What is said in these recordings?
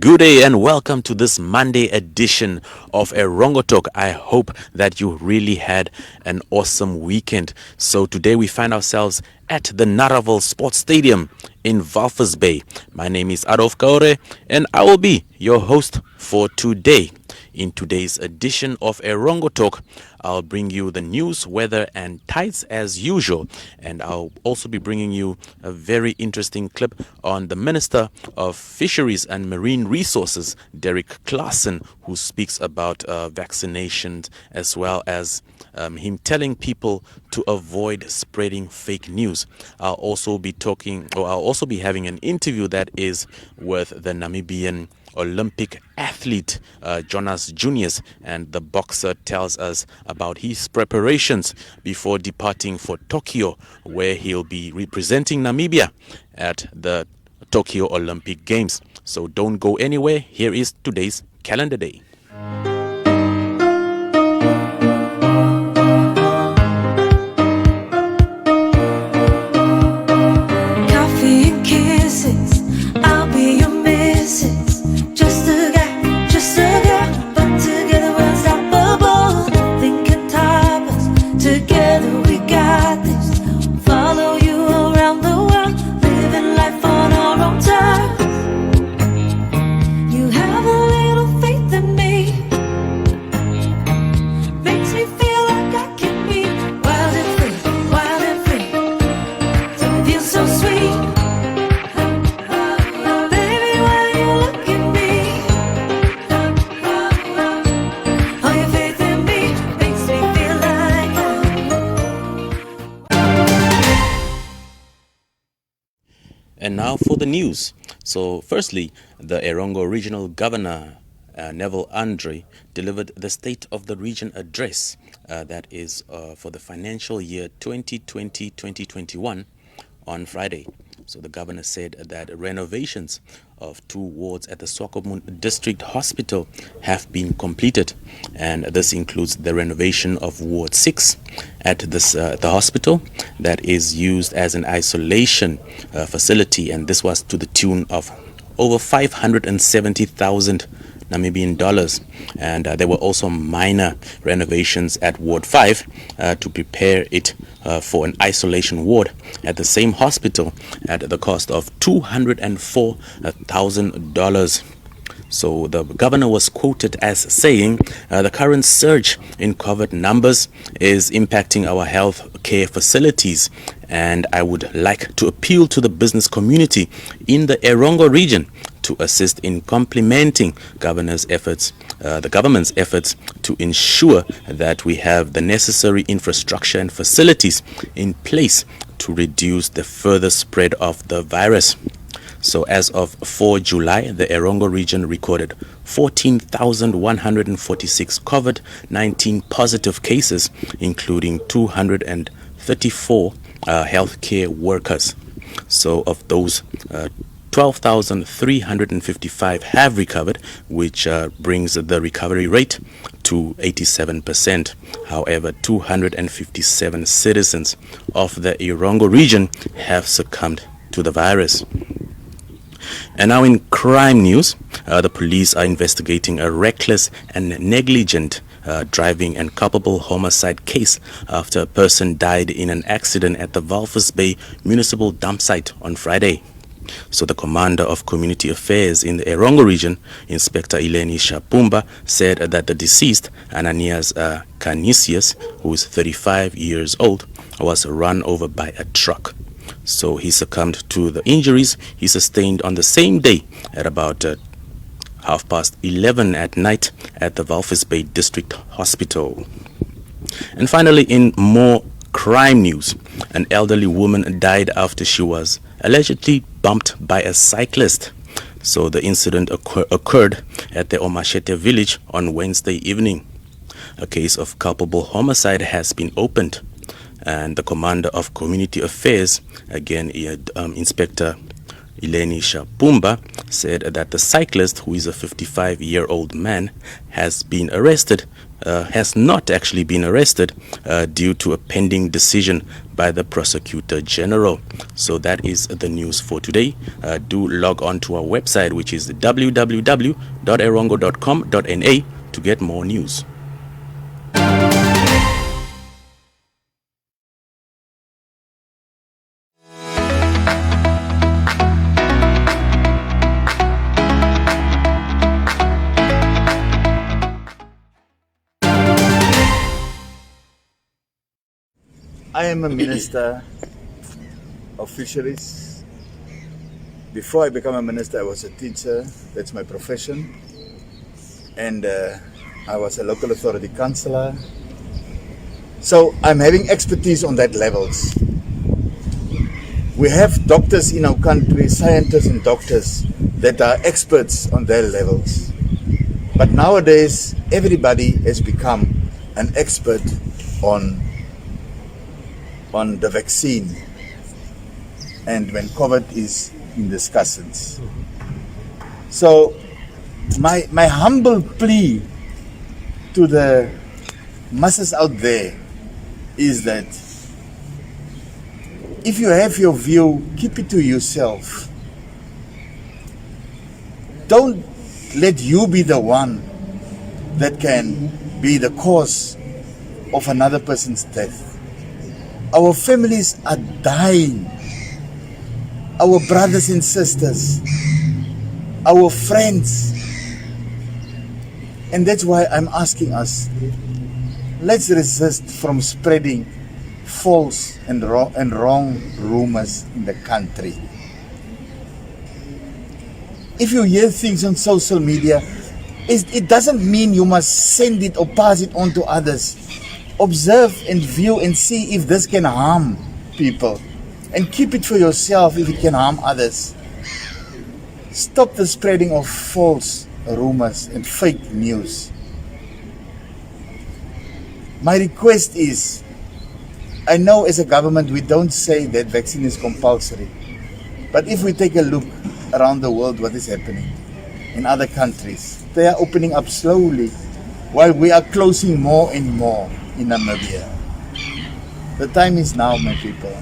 Good day and welcome to this Monday edition of Erongo Talk. I hope that you really had an awesome weekend. So today we find ourselves at the Narraville Sport Stadium in Walvis Bay. My name is Adolf Kaore and I will be your host for today. In today's edition of Erongo Talk, I'll bring you the news, weather, and tides as usual. And I'll also be bringing you a very interesting clip on the Minister of Fisheries and Marine Resources, Derek Claassen, who speaks about vaccinations as well as him telling people to avoid spreading fake news. I'll also be having an interview that is with the Namibian Olympic athlete Jonas Junius, and the boxer tells us about his preparations before departing for Tokyo, where he'll be representing Namibia at the Tokyo Olympic Games. So don't go anywhere. Here is today's calendar day. Coffee and kisses, I'll be your missus. Just a girl, but together we're unstoppable. Thinking topless, together we got this. Follow you around the world, living life on our own terms. You have a little faith in me, makes me feel like I can be wild and free. So it feels so sweet. Baby, when you look at me, all your faith in me makes me feel like And now for the news. So firstly, the Erongo Regional Governor, Neville Andre, delivered the State of the Region address that is for the financial year 2020-2021 on Friday. So the governor said that renovations of 2 wards at the Swakopmund District Hospital have been completed, and this includes the renovation of Ward 6 at the hospital that is used as an isolation facility, and this was to the tune of over 570,000 Namibian dollars. And there were also minor renovations at Ward 5 to prepare it for an isolation ward at the same hospital at the cost of $204,000. So the governor was quoted as saying, the current surge in COVID numbers is impacting our health care facilities, and I would like to appeal to the business community in the Erongo region to assist in complementing the government's efforts to ensure that we have the necessary infrastructure and facilities in place to reduce the further spread of the virus. So as of 4 July, the Erongo region recorded 14,146 COVID-19 positive cases, including 234 healthcare workers. So of those, 12,355 have recovered, which brings the recovery rate to 87%. However, 257 citizens of the Erongo region have succumbed to the virus. And now in crime news, the police are investigating a reckless and negligent driving and culpable homicide case after a person died in an accident at the Walvis Bay municipal dump site on Friday. So the commander of community affairs in the Erongo region, Inspector Eleni Shapumba, said that the deceased, Ananias Canisius, who is 35 years old, was run over by a truck. So he succumbed to the injuries he sustained on the same day at about 11:30 at night at the Walvis Bay District Hospital. And finally, in more crime news, an elderly woman died after she was allegedly bumped by a cyclist. So the incident occurred at the Omashete village on Wednesday evening. A case of culpable homicide has been opened, and the commander of community affairs, again Inspector Eleni Shapumba said that the cyclist, who is a 55-year-old man, has not actually been arrested due to a pending decision by the prosecutor general. So that is the news for today. Do log on to our website, which is www.erongo.com.na, to get more news. I am a minister of fisheries. Before I became a minister, I was a teacher. That's my profession. And I was a local authority councillor. So I'm having expertise on that levels. We have doctors in our country, scientists and doctors that are experts on their levels. But nowadays, everybody has become an expert on the vaccine and when COVID is in discussions. So my humble plea to the masses out there is that if you have your view, keep it to yourself. Don't let you be the one that can be the cause of another person's death. Our families are dying. Our brothers and sisters, our friends. And that's why I'm asking us, let's resist from spreading false and wrong rumors in the country. If you hear things on social media, it doesn't mean you must send it or pass it on to others. Observe and view and see if this can harm people, and keep it for yourself if it can harm others. Stop the spreading of false rumors and fake news. My request is, I know as a government we don't say that vaccine is compulsory, but if we take a look around the world what is happening in other countries, they are opening up slowly while we are closing more and more in Namibia. The time is now, my people.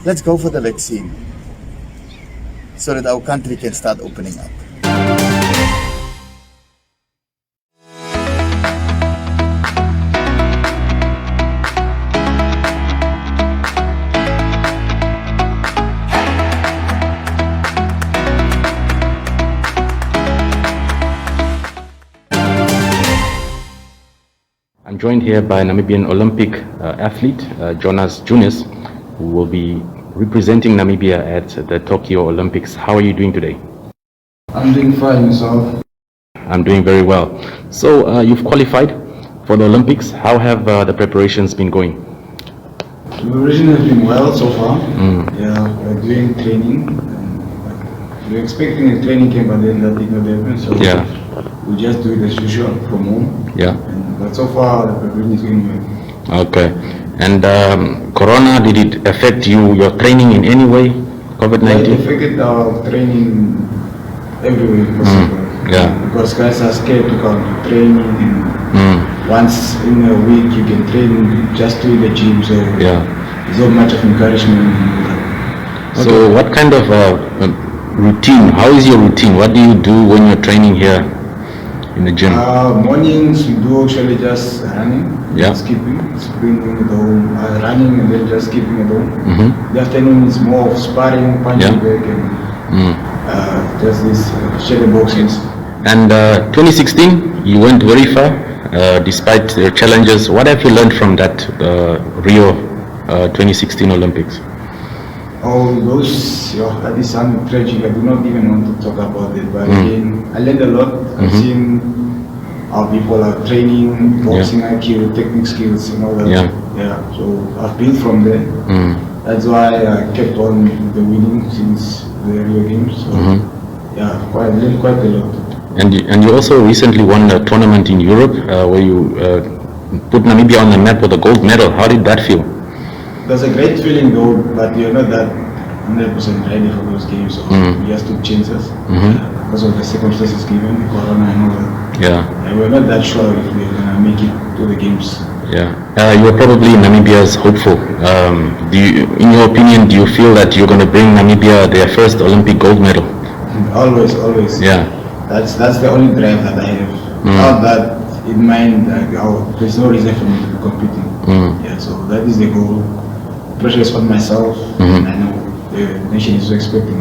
Let's go for the vaccine so that our country can start opening up. I'm joined here by Namibian Olympic athlete Jonas Junius, who will be representing Namibia at the Tokyo Olympics. How are you doing today? I'm doing fine, so. I'm doing very well. So you've qualified for the Olympics. How have the preparations been going? The preparation has been well so far. Yeah, we're doing training. We're expecting a training camp, but then that did not happen. So yeah, we just do it as usual from home. Yeah. But so far, the preparation is going well. Okay. And Corona, did it affect your training in any way? COVID-19? It affected our training every way possible. Yeah. Because guys are scared to come to training, and once in a week you can train just to the gym. So yeah, there's not much of encouragement. Okay. So what kind of routine? How is your routine? What do you do when you're training here in the gym? Mornings we do actually just running, skipping at home, running and then just skipping at home. The afternoon is more of sparring, punching bag, and just this shadow boxing. And 2016, you went very far despite the challenges. What have you learned from that Rio 2016 Olympics? Oh, those, that is something tragic. I do not even want to talk about it. But again, I learned a lot. I've seen how people are training, boxing IQ, technique skills, and all that. So I've been from there. That's why I kept on the winning since the Rio Games. So I learned quite a lot. And you also recently won a tournament in Europe where you put Namibia on the map with a gold medal. How did that feel? That's a great feeling though, but you know that 100% ready for those games. So we just took chances because of the circumstances given, Corona and all that. Yeah. And we're not that sure if we're gonna make it to the games. Yeah. You're probably Namibia's hopeful. In your opinion, do you feel that you're going to bring Namibia their first Olympic gold medal? Always, always. Yeah. That's the only drive that I have. Without that in mind, there's no reason for me to be competing. Yeah, so that is the goal. Pressure is on myself, and I know the nation is expecting.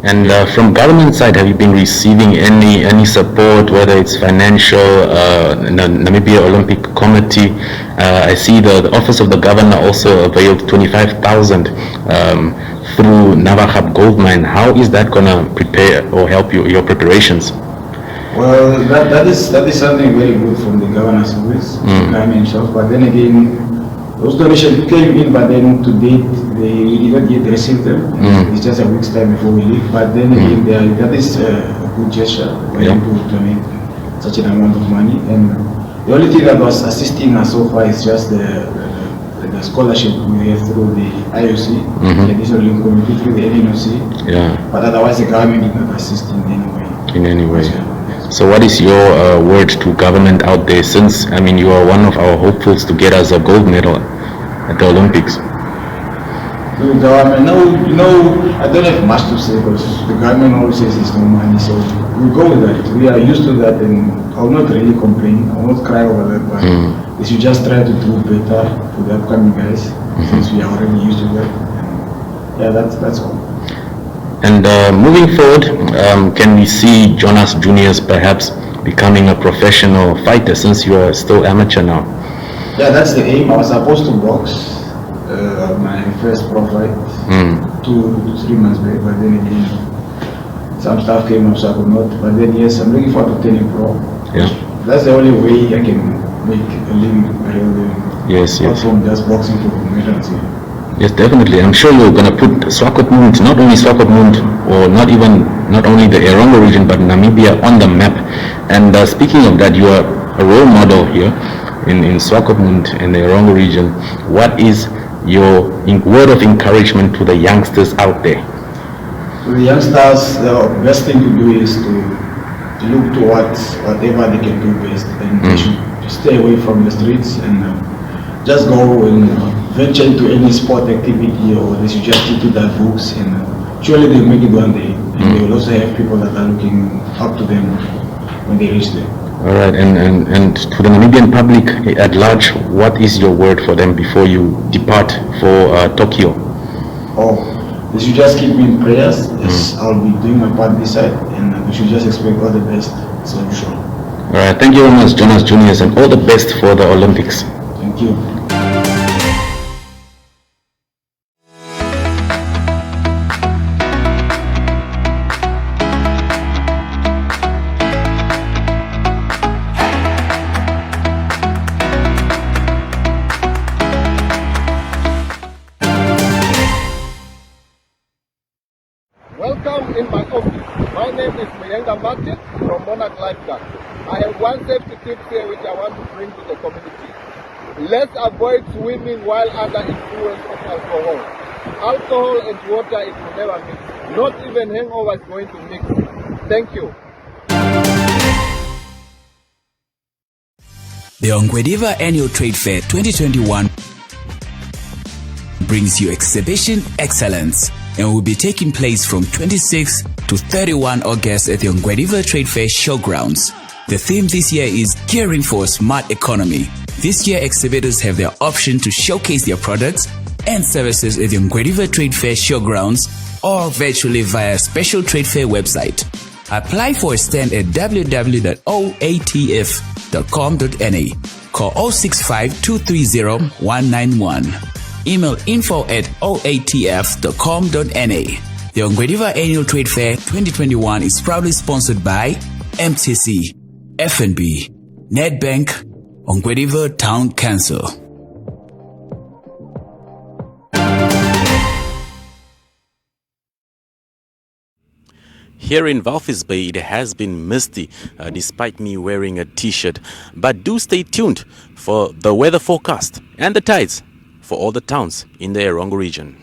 And from government side, have you been receiving any support, whether it's financial, Namibia Olympic Committee? I see the office of the governor also availed 25,000 through Navakhab Gold Mine. How is that going to prepare or help your preparations? Well, that is something very good from the governor's office, the guy himself. But then again, those donations came in, but then to date, we did not yet receive them. It's just a week's time before we leave. But then again, that is a good gesture when people donate such an amount of money. And the only thing that was assisting us so far is just the scholarship we have through the IOC, the Additional Link Committee, through the NNOC. Yeah. But otherwise, the government did not assist in any way. In any way. So what is your word to government out there, since, I mean, you are one of our hopefuls to get us a gold medal at the Olympics? The government, no, I don't have much to say because the government always says there's no money, so we go with that. We are used to that, and I will not really complain, I will not cry over that, but we should just try to do better for the upcoming guys, since we are already used to that. And yeah, that's all. And moving forward, can we see Jonas Junius perhaps becoming a professional fighter, since you are still amateur now? Yeah, that's the aim. I was supposed to box my first pro fight 2 to 3 months back, but then again, some stuff came up, so I could not. But then yes, I'm looking forward to turning pro. Yeah. That's the only way I can make a living, a real living. Yes. From just boxing to medals. Yes, definitely. I'm sure you're going to put Swakopmund, not only Swakopmund, or not only the Erongo region, but Namibia on the map. And speaking of that, you are a role model here in Swakopmund in the Erongo region. What is your word of encouragement to the youngsters out there? To the youngsters, the best thing to do is to look towards whatever they can do best, and they should stay away from the streets and just go and venture into any sport activity, or they should just stick to their books, and surely they'll make it one day. And they will also have people that are looking up to them when they reach there. All right, and to the Namibian public at large, what is your word for them before you depart for Tokyo? They should just keep me in prayers. Yes, I'll be doing my part this side, and we should just expect all the best. So I'm sure. All right, thank you very much, Jonas Junius, and all the best for the Olympics. Thank you. Welcome in my office. My name is Martin from Monarch Lifeguard. I have one safety tip here which I want to bring to the community. Let's avoid swimming while under influence of alcohol. Alcohol and water, it will never mix. Not even hangover is going to mix. Thank you. The Ongwediva Annual Trade Fair 2021 brings you exhibition excellence and will be taking place from 26 to 31 August at the Ongwediva Trade Fair Showgrounds. The theme this year is Gearing for a Smart Economy. This year, exhibitors have their option to showcase their products and services at the Ongwediva Trade Fair Showgrounds or virtually via special trade fair website. Apply for a stand at www.oatf.com.na. Call 065 230 191. Email info@oatf.com.na. The Ongwediva Annual Trade Fair 2021 is proudly sponsored by MTC, FNB, Nedbank, Ongwediva Town Council. Here in Walvis Bay, it has been misty despite me wearing a t-shirt. But do stay tuned for the weather forecast and the tides for all the towns in the Erongo region.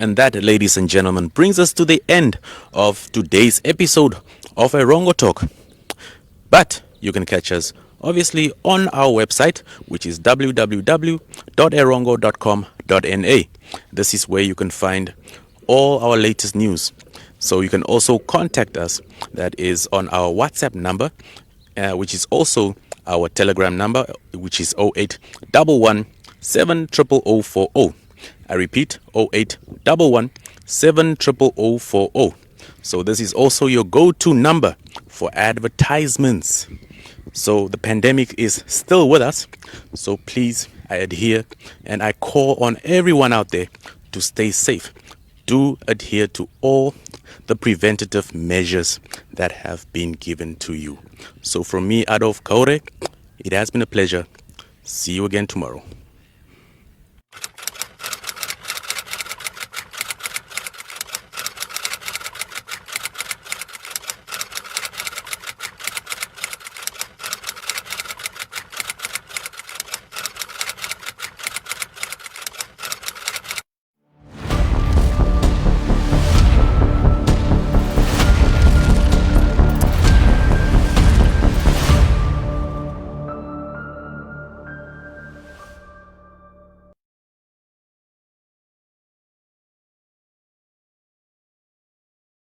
And that, ladies and gentlemen, brings us to the end of today's episode of Erongo Talk. But you can catch us obviously on our website, which is www.erongo.com.na. This is where you can find all our latest news. So you can also contact us. That is on our WhatsApp number, which is also our Telegram number, which is 0811 70040. I repeat, 0811 70040. So this is also your go-to number for advertisements. So the pandemic is still with us. So please, I adhere and I call on everyone out there to stay safe. Do adhere to all the preventative measures that have been given to you. So from me, Adolf Kaure, it has been a pleasure. See you again tomorrow.